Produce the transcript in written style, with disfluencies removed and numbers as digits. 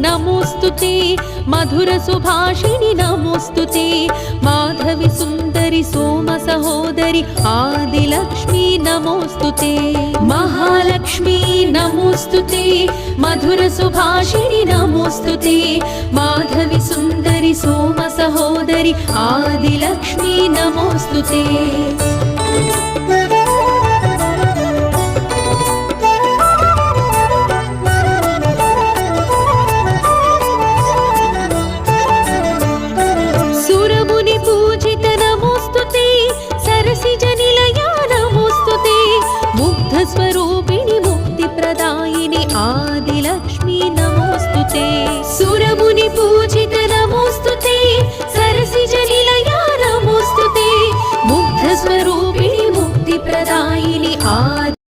नमोस्तुते मधुर सुभाषिणि नमोस्तुते माधवी सुंदरी सोम सहोदरी आदिलक्ष्मी नमोस्तुते महालक्ष्मी नमोस्तुते मधुर सुभाषिणि नमोस्तुते माधवी सुंदरी सोम सहोदरी आदिलक्ष्मी नमोस्तुते स्वरूप